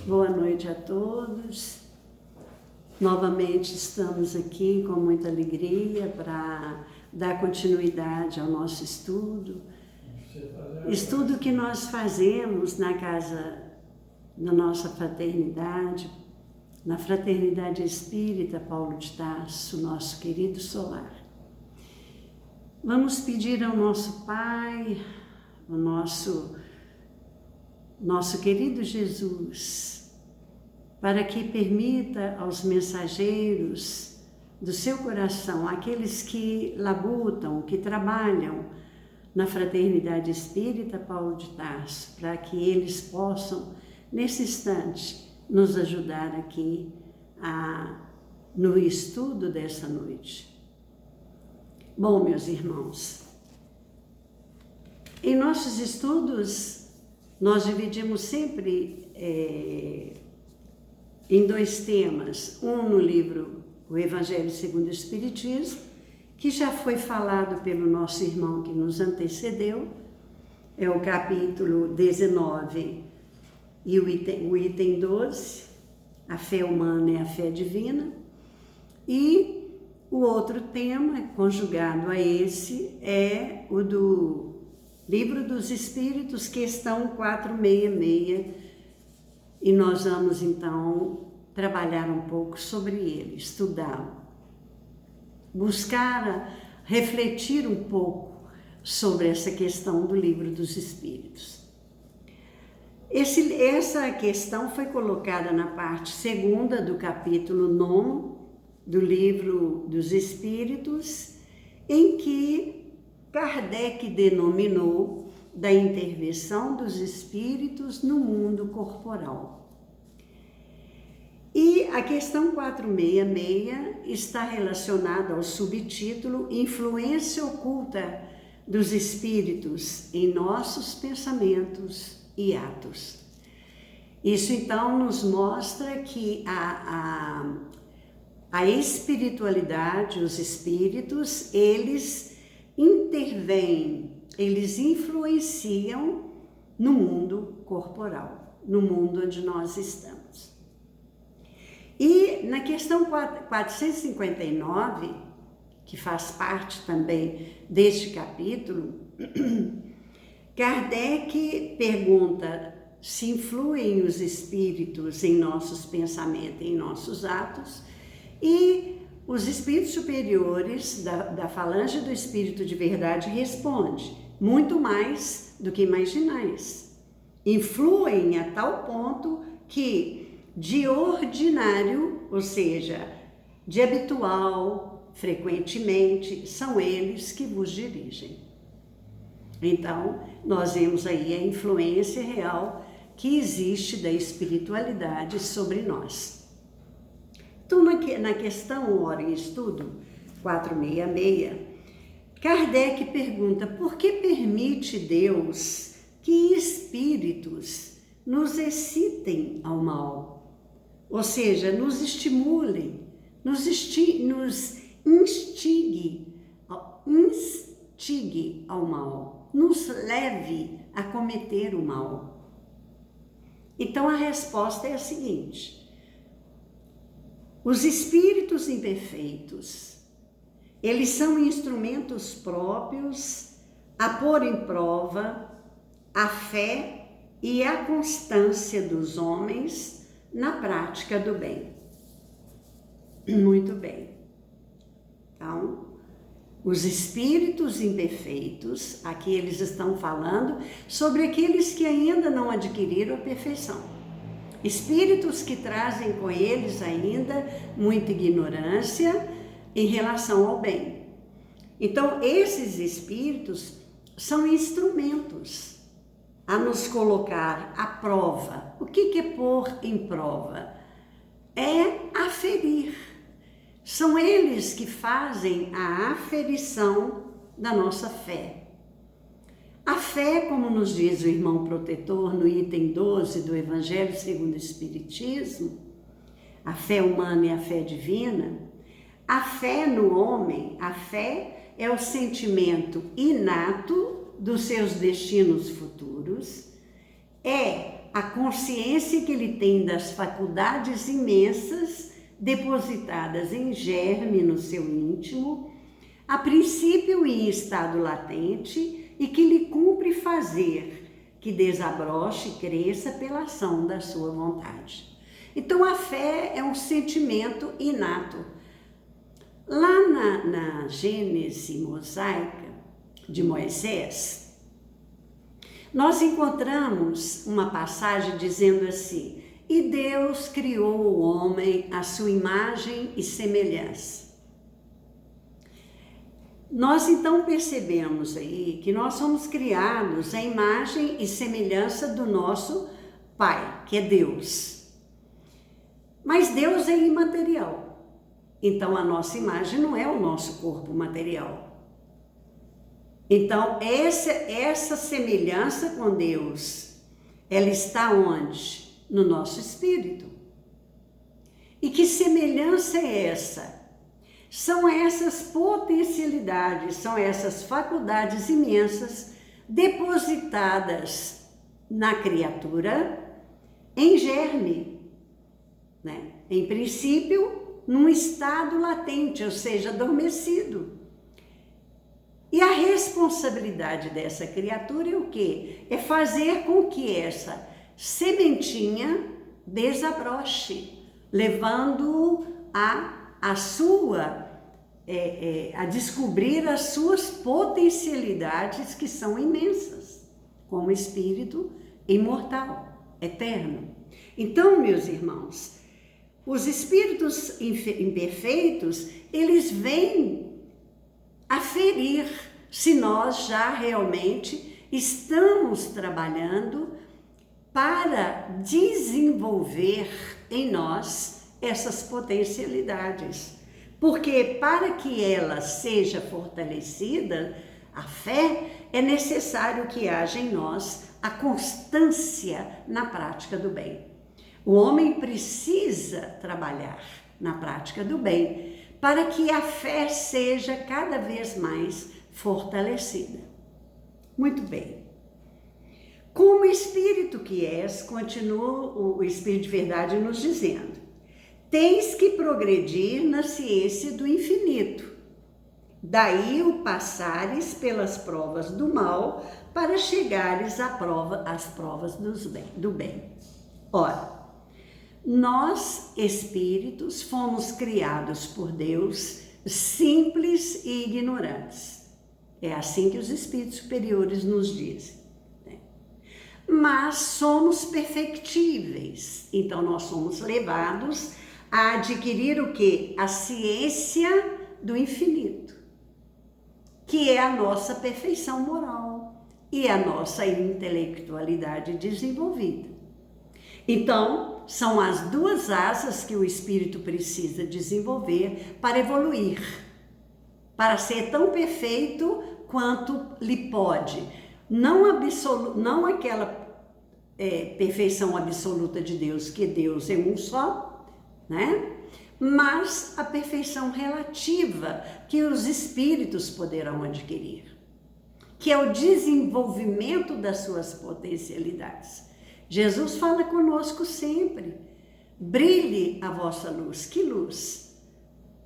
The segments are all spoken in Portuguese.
Boa noite a todos. Novamente estamos aqui com muita alegria para dar continuidade ao nosso estudo. Estudo que nós fazemos na casa da nossa fraternidade, na Fraternidade Espírita Paulo de Tarso, nosso querido solar. Vamos pedir ao nosso Pai, ao nosso querido Jesus, para que permita aos mensageiros do seu coração, aqueles que labutam, que trabalham na Fraternidade Espírita Paulo de Tarso, para que eles possam, nesse instante, nos ajudar aqui no estudo dessa noite. Bom, meus irmãos, em nossos estudos, nós dividimos sempre em dois temas. Um no livro O Evangelho segundo o Espiritismo, que já foi falado pelo nosso irmão que nos antecedeu, é o capítulo 19 e o item 12, a fé humana e a fé divina. E o outro tema, conjugado a esse, é o do Livro dos Espíritos, questão 466, e nós vamos então trabalhar um pouco sobre ele, estudá-lo, buscar refletir um pouco sobre essa questão do Livro dos Espíritos. Essa questão foi colocada na parte segunda do capítulo 9 do Livro dos Espíritos, em que Kardec denominou da intervenção dos espíritos no mundo corporal. E a questão 466 está relacionada ao subtítulo Influência Oculta dos Espíritos em Nossos Pensamentos e Atos. Isso então nos mostra que a espiritualidade, os espíritos, eles intervêm, eles influenciam no mundo corporal, no mundo onde nós estamos. E na questão 459, que faz parte também deste capítulo, Kardec pergunta se influem os espíritos em nossos pensamentos, em nossos atos, e os espíritos superiores da falange do Espírito de Verdade responde: muito mais do que imaginais. Influem a tal ponto que, de ordinário, ou seja, de habitual, frequentemente, são eles que vos dirigem. Então, nós vemos aí a influência real que existe da espiritualidade sobre nós. Então, na questão Hora em Estudo 466, Kardec pergunta: por que permite Deus que espíritos nos excitem ao mal? Ou seja, nos estimulem, nos instigue ao mal, nos leve a cometer o mal. Então, a resposta é a seguinte: os espíritos imperfeitos, eles são instrumentos próprios a pôr em prova a fé e a constância dos homens na prática do bem. Muito bem. Então, os espíritos imperfeitos, aqui eles estão falando sobre aqueles que ainda não adquiriram a perfeição. Espíritos que trazem com eles ainda muita ignorância em relação ao bem. Então, esses espíritos são instrumentos a nos colocar à prova. O que é pôr em prova? É aferir. São eles que fazem a aferição da nossa fé. A fé, como nos diz o irmão protetor no item 12 do Evangelho segundo o Espiritismo, a fé humana e a fé divina, a fé no homem, a fé é o sentimento inato dos seus destinos futuros, é a consciência que ele tem das faculdades imensas depositadas em germe no seu íntimo, a princípio em estado latente, e que lhe cumpre fazer que desabroche e cresça pela ação da sua vontade. Então a fé é um sentimento inato. Lá na Gênese mosaica de Moisés, nós encontramos uma passagem dizendo assim: e Deus criou o homem à sua imagem e semelhança. Nós então percebemos aí que nós somos criados à imagem e semelhança do nosso Pai, que é Deus. Mas Deus é imaterial, então a nossa imagem não é o nosso corpo material. Então essa semelhança com Deus, ela está onde? No nosso espírito. E que semelhança é essa? São essas potencialidades, são essas faculdades imensas depositadas na criatura em germe, né? Em princípio, num estado latente, ou seja, adormecido. E a responsabilidade dessa criatura é o quê? É fazer com que essa sementinha desabroche, levando a descobrir as suas potencialidades, que são imensas, como espírito imortal, eterno. Então, meus irmãos, os espíritos imperfeitos, eles vêm aferir se nós já realmente estamos trabalhando para desenvolver em nós essas potencialidades. Porque para que ela seja fortalecida, a fé, é necessário que haja em nós a constância na prática do bem. O homem precisa trabalhar na prática do bem para que a fé seja cada vez mais fortalecida. Muito bem. Como espírito que és, continua o Espírito de Verdade nos dizendo: tens que progredir na ciência do infinito. Daí o passares pelas provas do mal para chegares às provas do bem. Ora, nós, espíritos, fomos criados por Deus simples e ignorantes. É assim que os espíritos superiores nos dizem. Mas somos perfectíveis, então nós somos levados a adquirir o quê? A ciência do infinito, que é a nossa perfeição moral e a nossa intelectualidade desenvolvida. Então, são as duas asas que o espírito precisa desenvolver para evoluir, para ser tão perfeito quanto lhe pode. Não aquela perfeição absoluta de Deus, que Deus é um só, né? Mas a perfeição relativa que os espíritos poderão adquirir, que é o desenvolvimento das suas potencialidades. Jesus fala conosco sempre: brilhe a vossa luz. Que luz?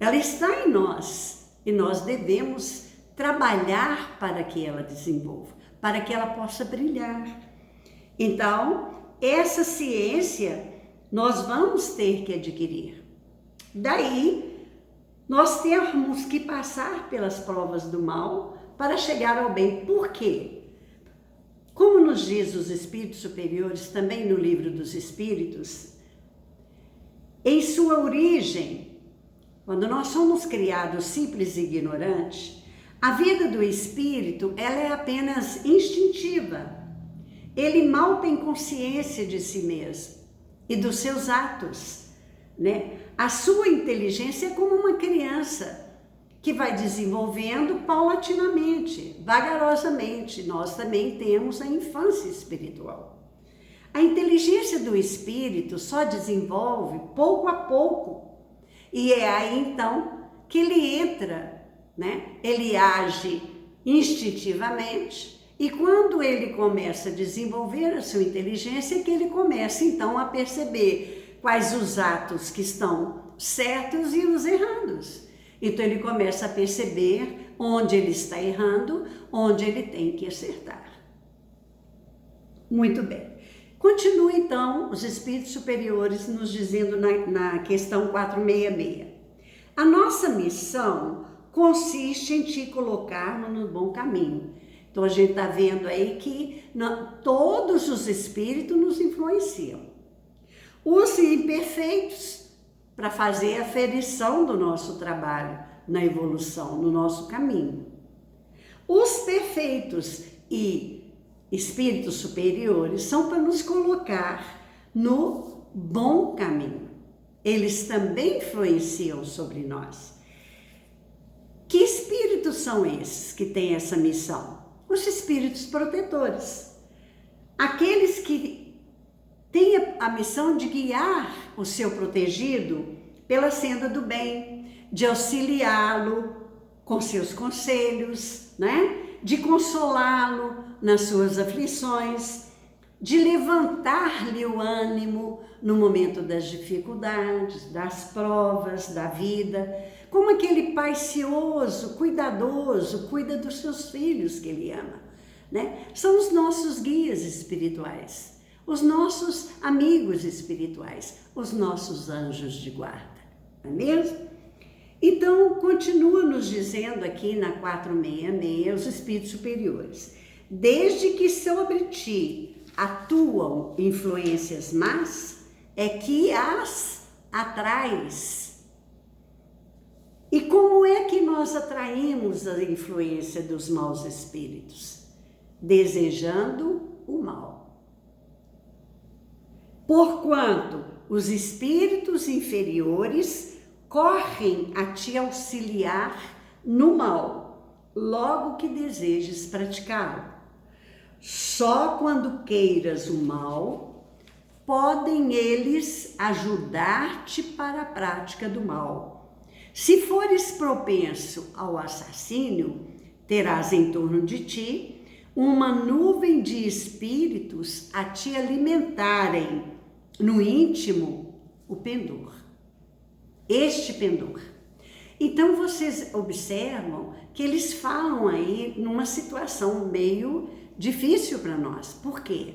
Ela está em nós e nós devemos trabalhar para que ela desenvolva, para que ela possa brilhar. Então, essa ciência nós vamos ter que adquirir. Daí, nós temos que passar pelas provas do mal para chegar ao bem. Por quê? Como nos diz os espíritos superiores, também no Livro dos Espíritos, em sua origem, quando nós somos criados simples e ignorantes, a vida do espírito, ela é apenas instintiva. Ele mal tem consciência de si mesmo e dos seus atos, né? A sua inteligência é como uma criança que vai desenvolvendo paulatinamente, vagarosamente. Nós também temos a infância espiritual. A inteligência do espírito só desenvolve pouco a pouco. E é aí então que ele entra, né? Ele age instintivamente E quando ele começa a desenvolver a sua inteligência, é que ele começa então a perceber quais os atos que estão certos e os errados. Então ele começa a perceber onde ele está errando, onde ele tem que acertar. Muito bem. Continua então os espíritos superiores nos dizendo na questão 466. A nossa missão consiste em te colocar no bom caminho. Então a gente está vendo aí que todos os espíritos nos influenciam. Os imperfeitos, para fazer a aferição do nosso trabalho na evolução, no nosso caminho. Os perfeitos e espíritos superiores são para nos colocar no bom caminho. Eles também influenciam sobre nós. Que espíritos são esses que têm essa missão? Os espíritos protetores. Aqueles que têm a missão de guiar o seu protegido pela senda do bem, de auxiliá-lo com seus conselhos, né? De consolá-lo nas suas aflições, de levantar-lhe o ânimo no momento das dificuldades, das provas da vida, como aquele pai cioso, cuidadoso, cuida dos seus filhos que ele ama, né? São os nossos guias espirituais, os nossos amigos espirituais, os nossos anjos de guarda, não é mesmo? Então, continua nos dizendo aqui na 466, os espíritos superiores, desde que sobre ti atuam influências más, é que as atrais. E como é que nós atraímos a influência dos maus espíritos? Desejando o mal. Porquanto os espíritos inferiores correm a te auxiliar no mal, logo que desejes praticá-lo. Só quando queiras o mal, podem eles ajudar-te para a prática do mal. Se fores propenso ao assassínio, terás em torno de ti uma nuvem de espíritos a te alimentarem no íntimo o pendor. Este pendor. Então vocês observam que eles falam aí numa situação meio difícil para nós. Por quê?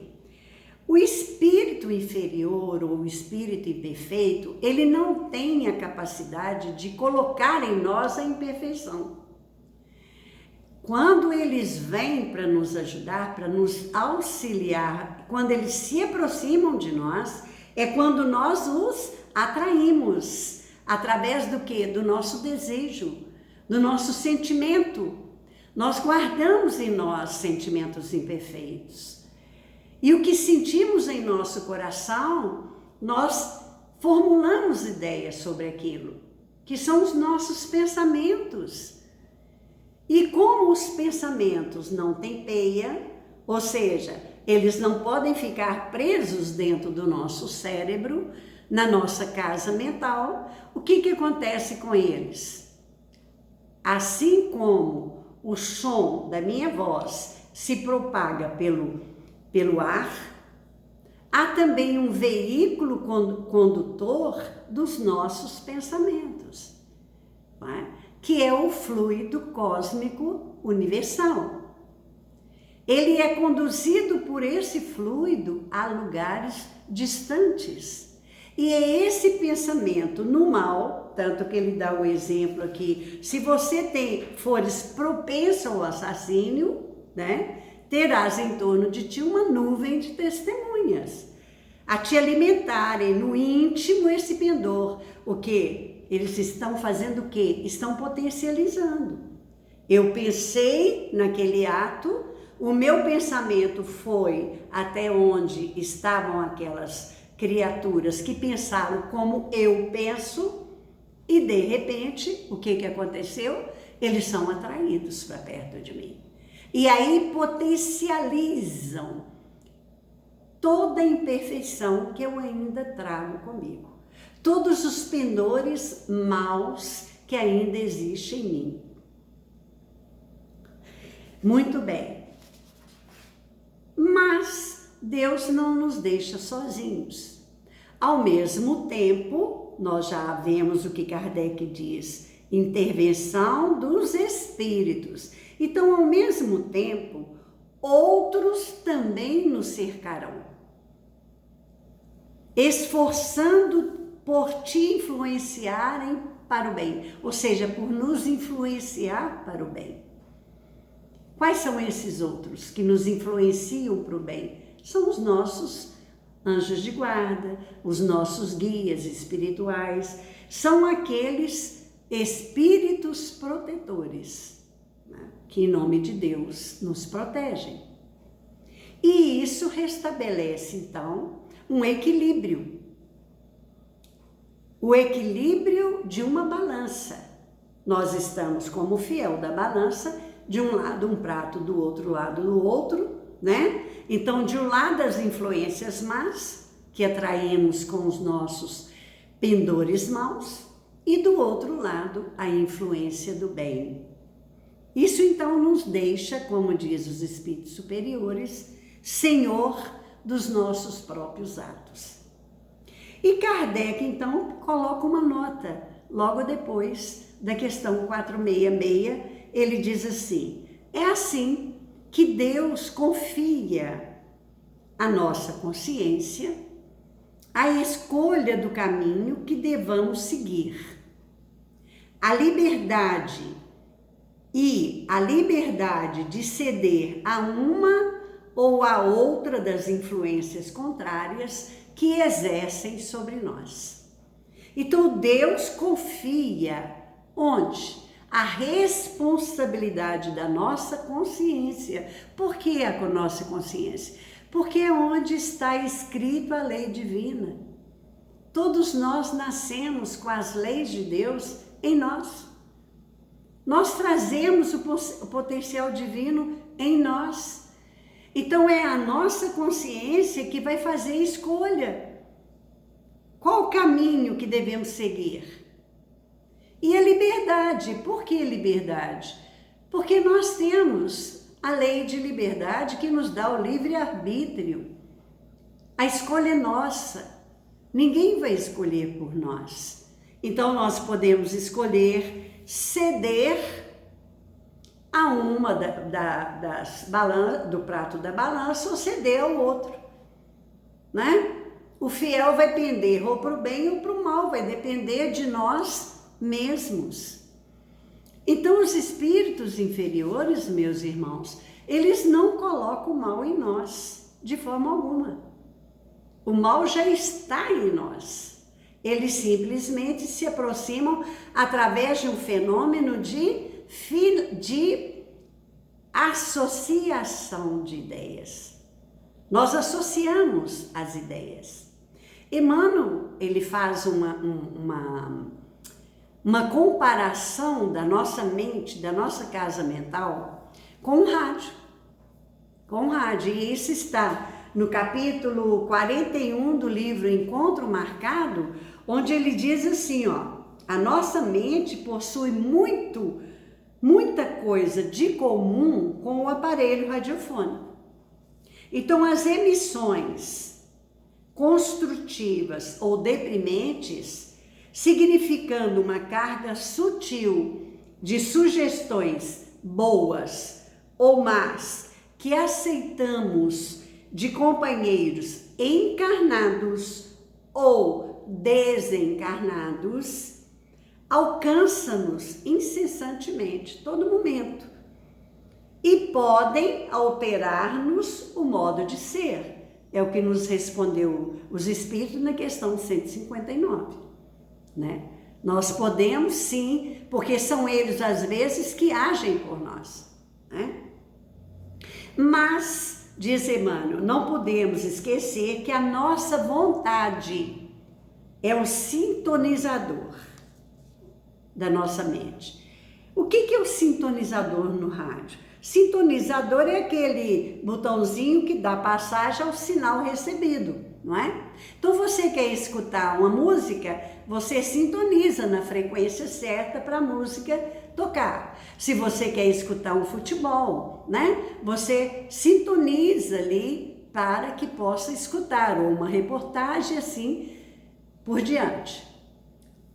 O espírito inferior ou o espírito imperfeito, ele não tem a capacidade de colocar em nós a imperfeição. Quando eles vêm para nos ajudar, para nos auxiliar, quando eles se aproximam de nós, é quando nós os atraímos. Através do quê? Do nosso desejo, do nosso sentimento. Nós guardamos em nós sentimentos imperfeitos. E o que sentimos em nosso coração, nós formulamos ideias sobre aquilo, que são os nossos pensamentos. E como os pensamentos não têm peia, ou seja, eles não podem ficar presos dentro do nosso cérebro, na nossa casa mental, o que acontece com eles? Assim como o som da minha voz se propaga pelo ar, há também um veículo condutor dos nossos pensamentos, não é? Que é o fluido cósmico universal. Ele é conduzido por esse fluido a lugares distantes. E é esse pensamento no mal, tanto que ele dá o exemplo aqui, se você fores propenso ao assassínio, né, terás em torno de ti uma nuvem de testemunhas, a te alimentarem no íntimo esse pendor. O quê? Eles estão fazendo o quê? Estão potencializando. Eu pensei naquele ato, o meu pensamento foi até onde estavam aquelas criaturas que pensaram como eu penso e de repente, o que aconteceu? Eles são atraídos para perto de mim. E aí potencializam toda a imperfeição que eu ainda trago comigo. Todos os pendores maus que ainda existem em mim. Muito bem. Mas Deus não nos deixa sozinhos. Ao mesmo tempo, nós já vemos o que Kardec diz, intervenção dos espíritos. Então, ao mesmo tempo, outros também nos cercarão, esforçando por te influenciarem para o bem, ou seja, por nos influenciar para o bem. Quais são esses outros que nos influenciam para o bem? São os nossos anjos de guarda, os nossos guias espirituais, são aqueles espíritos protetores, né, que em nome de Deus nos protegem. E isso restabelece, então, um equilíbrio. O equilíbrio de uma balança. Nós estamos como fiel da balança, de um lado um prato, do outro lado do outro, né? Então, de um lado as influências más, que atraímos com os nossos pendores maus, e do outro lado a influência do bem. Isso então nos deixa, como diz os espíritos superiores, senhor dos nossos próprios atos. E Kardec então coloca uma nota, logo depois da questão 466, ele diz assim: é assim que Deus confia à nossa consciência a escolha do caminho que devamos seguir. A liberdade de ceder a uma ou a outra das influências contrárias que exercem sobre nós. Então Deus confia onde? A responsabilidade da nossa consciência. Por que a nossa consciência? Porque é onde está escrito a lei divina. Todos nós nascemos com as leis de Deus em nós. Nós trazemos o potencial divino em nós. Então é a nossa consciência que vai fazer escolha. Qual o caminho que devemos seguir? E a liberdade. Por que liberdade? Porque nós temos a lei de liberdade que nos dá o livre-arbítrio. A escolha é nossa. Ninguém vai escolher por nós. Então nós podemos escolher ceder a uma do prato da balança ou ceder ao outro, né? O fiel vai pender ou para o bem ou para o mal, vai depender de nós mesmos. Então os espíritos inferiores, meus irmãos, eles não colocam o mal em nós, de forma alguma. O mal já está em nós. Eles simplesmente se aproximam através de um fenômeno de associação de ideias. Nós associamos as ideias. Emmanuel, ele faz uma comparação da nossa mente, da nossa casa mental, com o rádio. Com o rádio. E isso está no capítulo 41 do livro Encontro Marcado, onde ele diz assim, ó: a nossa mente possui muita coisa de comum com o aparelho radiofônico. Então, as emissões construtivas ou deprimentes, significando uma carga sutil de sugestões boas ou más que aceitamos de companheiros encarnados ou desencarnados, alcança-nos incessantemente, todo momento, e podem alterar-nos o modo de ser. É o que nos respondeu os espíritos na questão 159, né? Nós podemos sim, porque são eles às vezes que agem por nós, né? Mas, diz Emmanuel, não podemos esquecer que a nossa vontade é o sintonizador da nossa mente. O que é o sintonizador no rádio? Sintonizador é aquele botãozinho que dá passagem ao sinal recebido, não é? Então você quer escutar uma música, você sintoniza na frequência certa para a música tocar. Se você quer escutar um futebol, né? Você sintoniza ali para que possa escutar, ou uma reportagem assim por diante.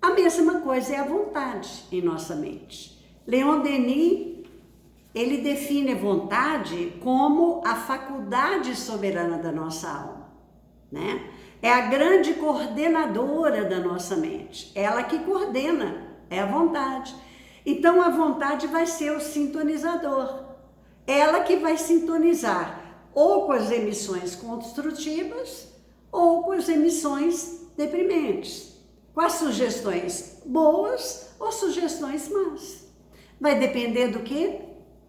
A mesma coisa é a vontade em nossa mente. Leon Denis, ele define a vontade como a faculdade soberana da nossa alma, né? É a grande coordenadora da nossa mente, ela que coordena, é a vontade. Então a vontade vai ser o sintonizador, ela que vai sintonizar ou com as emissões construtivas ou com as emissões deprimentes, com as sugestões boas ou sugestões más. Vai depender do quê?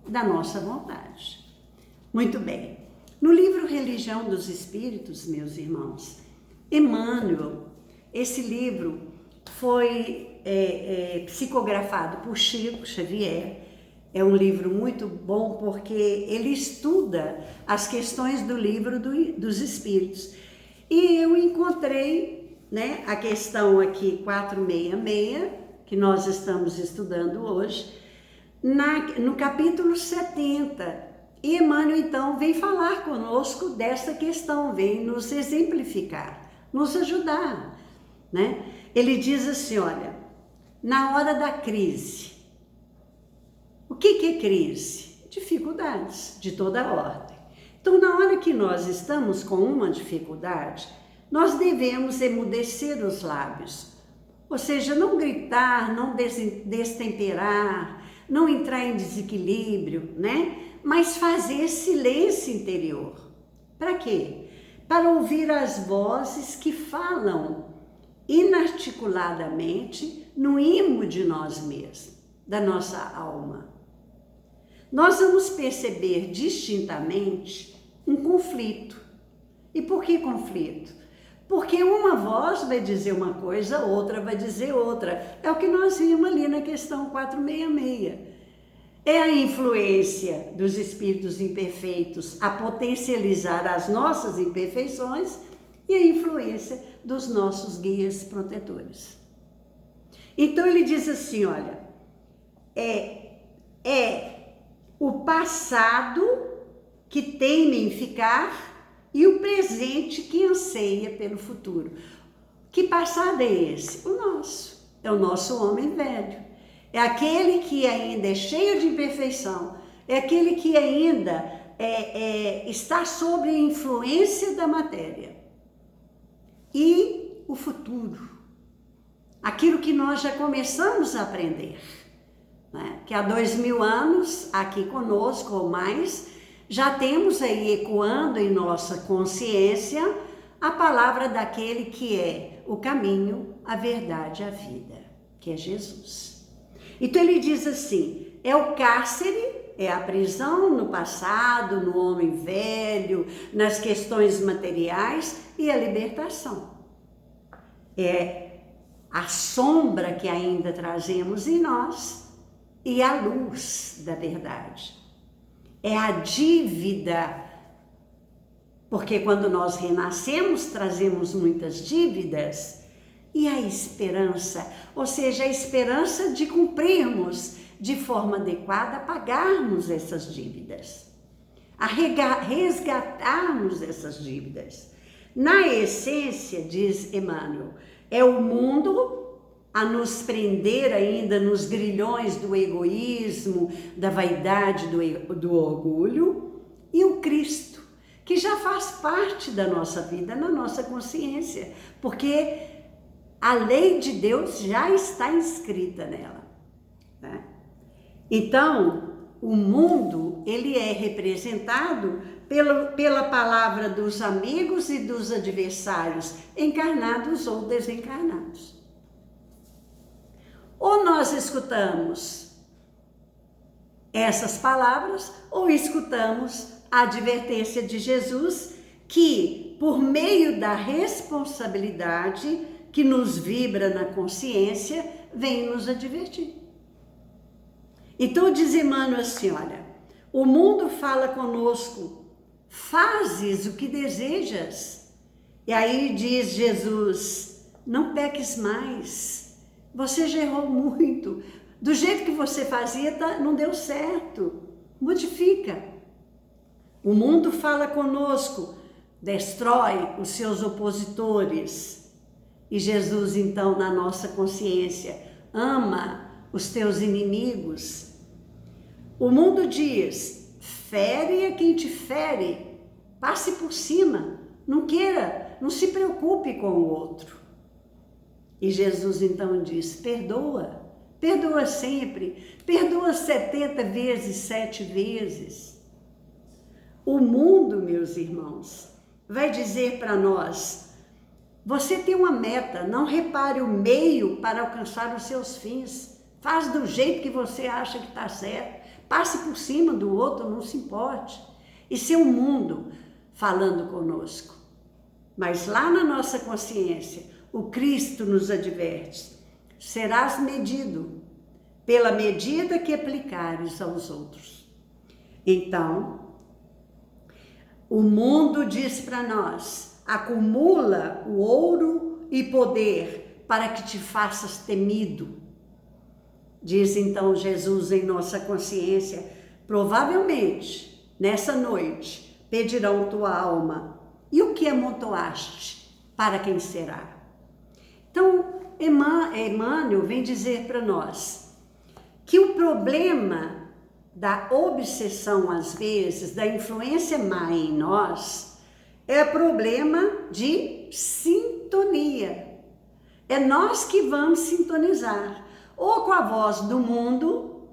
Da nossa vontade. Muito bem. No livro Religião dos Espíritos, meus irmãos, Emmanuel, esse livro foi psicografado por Chico Xavier. É um livro muito bom porque ele estuda as questões do livro dos Espíritos. E eu encontrei, né, a questão aqui 466, que nós estamos estudando hoje, no capítulo 70. E Emmanuel, então, vem falar conosco dessa questão, vem nos exemplificar, nos ajudar, né? Ele diz assim, olha, na hora da crise, o que é crise? Dificuldades de toda ordem. Então, na hora que nós estamos com uma dificuldade, nós devemos emudecer os lábios, ou seja, não gritar, não destemperar, não entrar em desequilíbrio, né? Mas fazer silêncio interior. Para quê? Para ouvir as vozes que falam inarticuladamente no imo de nós mesmos, da nossa alma. Nós vamos perceber distintamente um conflito. E por que conflito? Porque uma voz vai dizer uma coisa, outra vai dizer outra. É o que nós vimos ali na questão 466. É a influência dos espíritos imperfeitos a potencializar as nossas imperfeições e a influência dos nossos guias protetores. Então ele diz assim, olha, é o passado que teme em ficar e o presente que anseia pelo futuro. Que passado é esse? O nosso. É o nosso homem velho. É aquele que ainda é cheio de imperfeição. É aquele que ainda está sob a influência da matéria. E o futuro. Aquilo que nós já começamos a aprender. Né? Que há 2000 anos, aqui conosco ou mais, já temos aí ecoando em nossa consciência a palavra daquele que é o caminho, a verdade e a vida, que é Jesus. Então ele diz assim, é o cárcere, é a prisão no passado, no homem velho, nas questões materiais e a libertação. É a sombra que ainda trazemos em nós e a luz da verdade. É a dívida, porque quando nós renascemos, trazemos muitas dívidas, e a esperança, ou seja, a esperança de cumprirmos de forma adequada, pagarmos essas dívidas, a resgatarmos essas dívidas. Na essência, diz Emmanuel, é o mundo a nos prender ainda nos grilhões do egoísmo, da vaidade, do orgulho, e o Cristo, que já faz parte da nossa vida, na nossa consciência, porque a lei de Deus já está inscrita nela, né? Então, o mundo, ele é representado pela palavra dos amigos e dos adversários, encarnados ou desencarnados. Ou nós escutamos essas palavras, ou escutamos a advertência de Jesus, que, por meio da responsabilidade que nos vibra na consciência, vem nos advertir. Então diz Emmanuel assim, olha, o mundo fala conosco, fazes o que desejas. E aí diz Jesus, não peques mais, você já errou muito, Do jeito que você fazia, não deu certo. Modifica. O mundo fala conosco, destrói os seus opositores. E Jesus, então, na nossa consciência, ama os teus inimigos. O mundo diz, fere a quem te fere, passe por cima, não queira, não se preocupe com o outro. E Jesus então diz, perdoa. Perdoa sempre, perdoa 70 vezes, 7 vezes. O mundo, meus irmãos, vai dizer para nós, você tem uma meta, não repare o meio para alcançar os seus fins. Faz do jeito que você acha que está certo, passe por cima do outro, não se importe. Isso é o mundo falando conosco. Mas lá na nossa consciência, o Cristo nos adverte, serás medido pela medida que aplicares aos outros. Então, o mundo diz para nós, acumula o ouro e poder para que te faças temido. Diz então Jesus em nossa consciência, provavelmente, nessa noite, pedirão tua alma. E o que amontoaste? Para quem será? Então, Emmanuel vem dizer para nós que o problema da obsessão, às vezes, da influência má em nós, é problema de sintonia. É nós que vamos sintonizar, ou com a voz do mundo,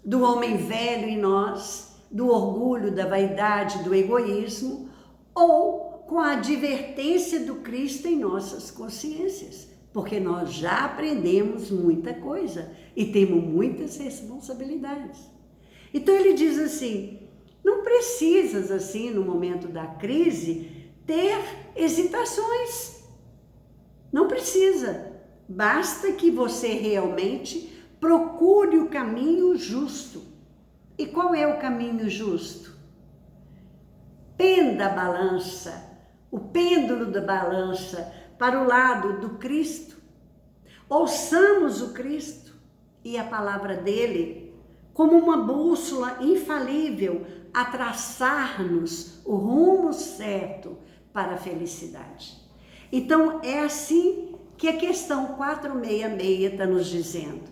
do homem velho em nós, do orgulho, da vaidade, do egoísmo, ou com a advertência do Cristo em nossas consciências, porque nós já aprendemos muita coisa e temos muitas responsabilidades. Então ele diz assim, não precisas assim no momento da crise ter hesitações, não precisa, basta que você realmente procure o caminho justo. E qual é o caminho justo? Penda a balança, o pêndulo da balança para o lado do Cristo. Ouçamos o Cristo e a palavra dele como uma bússola infalível a traçar-nos o rumo certo para a felicidade. Então é assim que a questão 466 está nos dizendo,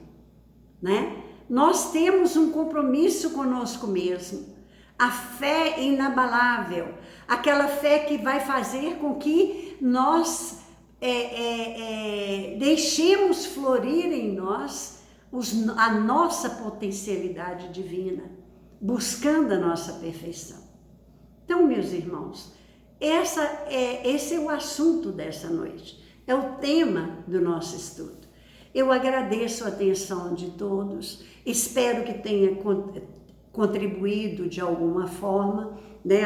né? Nós temos um compromisso conosco mesmo. A fé inabalável, aquela fé que vai fazer com que nós deixemos florir em nós a nossa potencialidade divina, buscando a nossa perfeição. Então, meus irmãos, esse é o assunto dessa noite, é o tema do nosso estudo. Eu agradeço a atenção de todos, espero que tenha contribuído de alguma forma, né,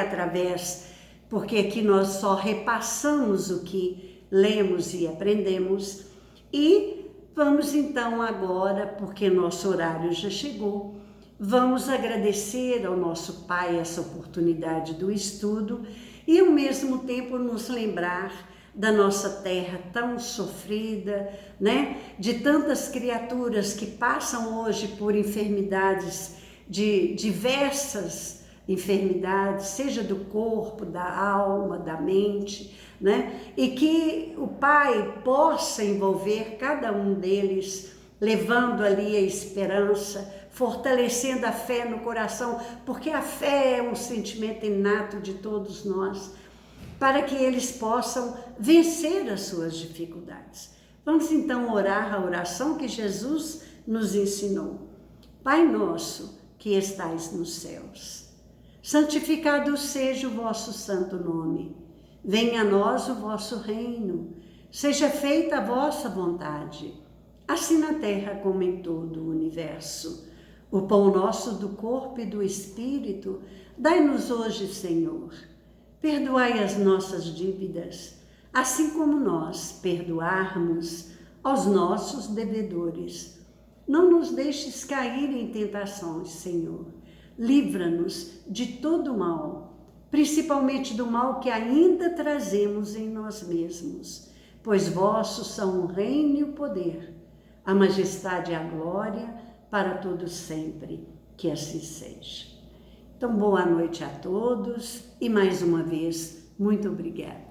porque aqui nós só repassamos o que lemos e aprendemos, e vamos então agora, porque nosso horário já chegou, vamos agradecer ao nosso Pai essa oportunidade do estudo e ao mesmo tempo nos lembrar da nossa terra tão sofrida, né, de tantas criaturas que passam hoje por enfermidades, de diversas enfermidades, seja do corpo, da alma, da mente, né? E que o Pai possa envolver cada um deles, levando ali a esperança, fortalecendo a fé no coração, porque a fé é um sentimento inato de todos nós, para que eles possam vencer as suas dificuldades. Vamos então orar a oração que Jesus nos ensinou. Pai nosso, que estais nos céus, santificado seja o vosso santo nome. Venha a nós o vosso reino. Seja feita a vossa vontade, assim na terra como em todo o universo. O pão nosso do corpo e do espírito, dai-nos hoje, Senhor. Perdoai as nossas dívidas, assim como nós perdoarmos aos nossos devedores. Não nos deixes cair em tentações, Senhor. Livra-nos de todo mal, principalmente do mal que ainda trazemos em nós mesmos, pois vossos são o reino e o poder, a majestade e a glória, para todos sempre, que assim seja. Então, boa noite a todos e mais uma vez, muito obrigada.